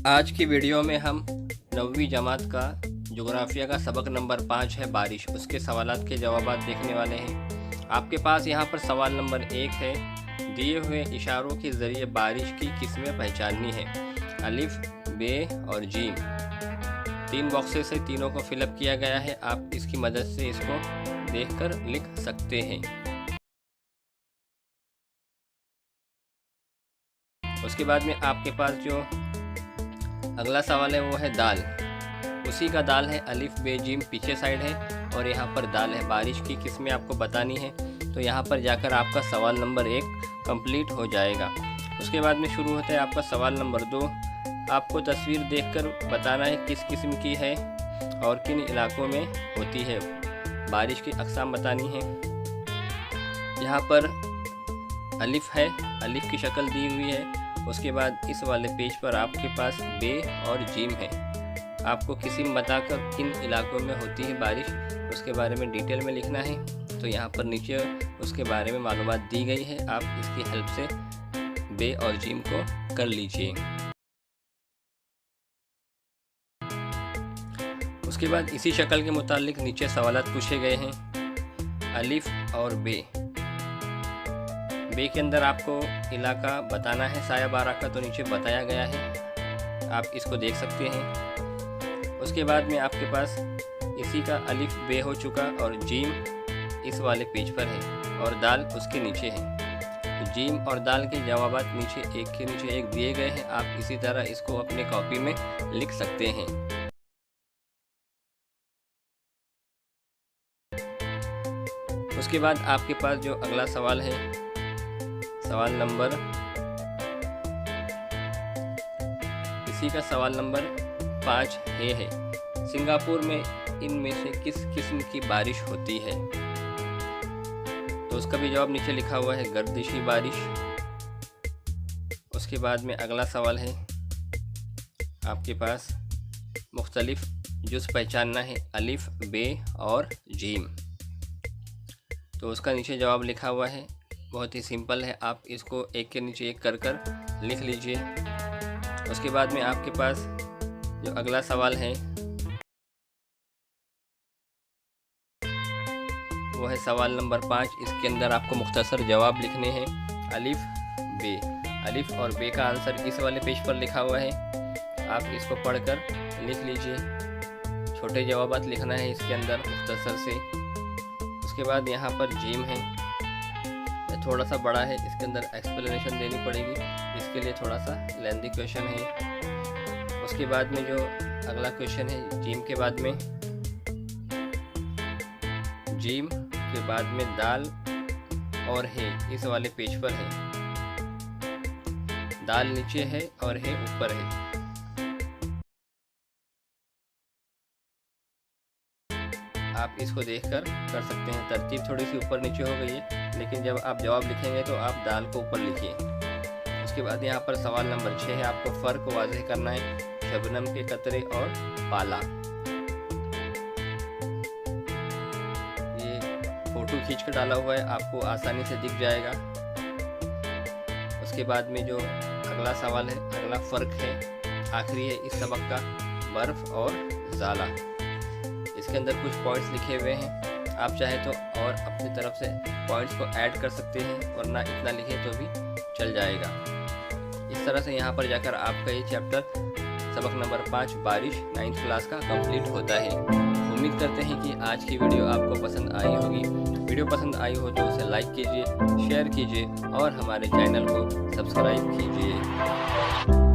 आज की वीडियो में हम 9वीं जमात का जोग्राफिया का सबक नंबर 5 है बारिश, उसके सवालात के जवाबात देखने वाले हैं। आपके पास यहाँ पर सवाल नंबर 1 है, दिए हुए इशारों के ज़रिए बारिश की किस्में पहचाननी है। अलिफ, बे और जीम। 3 बॉक्सेस से तीनों को फिलअप किया गया है। आप इसकी मदद से इसको देखकर लिख सकते हैं। उसके बाद में आपके पास जो अगला सवाल है वो है दाल। उसी का दाल है, अलिफ बे जीम पीछे साइड है और यहाँ पर दाल है। बारिश की किस्में आपको बतानी है, तो यहाँ पर जाकर आपका सवाल नंबर 1 कंप्लीट हो जाएगा। उसके बाद में शुरू होता है आपका सवाल नंबर 2। आपको तस्वीर देखकर बताना है किस किस्म की है और किन इलाकों में होती है। बारिश की अक़साम बतानी है। यहाँ पर अलिफ है, अलिफ की शक्ल दी हुई है। उसके बाद इस वाले पेज पर आपके पास बे और जीम है। आपको किस्म बताकर किन इलाकों में होती है बारिश, उसके बारे में डिटेल में लिखना है। तो यहाँ पर नीचे उसके बारे में मालूमात दी गई है। आप इसकी हेल्प से बे और जीम को कर लीजिए। उसके बाद इसी शक्ल के मुतालिक नीचे सवालात पूछे गए हैं। अलिफ और बे के अंदर आपको इलाका बताना है साया बारा का, तो नीचे बताया गया है, आप इसको देख सकते हैं। उसके बाद में आपके पास इसी का अलिफ बे हो चुका और जीम इस वाले पेज पर है और दाल उसके नीचे है। तो जीम और दाल के जवाबात नीचे एक के नीचे एक दिए गए हैं। आप इसी तरह इसको अपने कॉपी में लिख सकते हैं। उसके बाद आपके पास जो अगला सवाल है, सवाल नंबर, इसी का सवाल नंबर 5 है। सिंगापुर में इनमें से किस किस्म की बारिश होती है? तो उसका भी जवाब नीचे लिखा हुआ है, गर्दिशी बारिश। उसके बाद में अगला सवाल है आपके पास, मुख्तलिफ जुज़ पहचानना है, अलिफ, बे और जीम। तो उसका नीचे जवाब लिखा हुआ है, बहुत ही सिंपल है। आप इसको एक के नीचे एक कर कर लिख लीजिए। उसके बाद में आपके पास जो अगला सवाल है वो है सवाल नंबर 5। इसके अंदर आपको मुख्तसर जवाब लिखने हैं। अलिफ, बे। अलिफ और बे का आंसर इस वाले पेज पर लिखा हुआ है। आप इसको पढ़कर लिख लीजिए। छोटे जवाबात लिखना है इसके अंदर मुख्तसर से। उसके बाद यहाँ पर जीम है, थोड़ा सा बड़ा है, इसके अंदर एक्सप्लेनेशन देनी पड़ेगी, इसके लिए थोड़ा सा लेंथी क्वेश्चन है। उसके बाद में जो अगला क्वेश्चन है, जीम के बाद में, जीम के बाद में दाल और है इस वाले पेज पर है। दाल नीचे है और है ऊपर है। आप इसको देखकर कर सकते हैं। तरतीब थोड़ी सी ऊपर नीचे हो गई है, लेकिन जब आप जवाब लिखेंगे तो आप दाल को ऊपर लिखिए। उसके बाद यहाँ पर सवाल नंबर 6 है। आपको फ़र्क वाज़ेह करना है, शबनम के कतरे और पाला। ये फ़ोटो खींच कर डाला हुआ है, आपको आसानी से दिख जाएगा। उसके बाद में जो अगला सवाल है, अगला फ़र्क है, आखिरी है इस सबक का, बर्फ़ और ज़ाला। इसके अंदर कुछ पॉइंट्स लिखे हुए हैं। आप चाहे तो और अपनी तरफ से पॉइंट्स को ऐड कर सकते हैं, वरना इतना लिखे तो भी चल जाएगा। इस तरह से यहाँ पर जाकर आपका ये चैप्टर सबक नंबर 5 बारिश 9th क्लास का कंप्लीट होता है। उम्मीद करते हैं कि आज की वीडियो आपको पसंद आई होगी। वीडियो पसंद आई हो तो उसे लाइक कीजिए, शेयर कीजिए और हमारे चैनल को सब्सक्राइब कीजिए।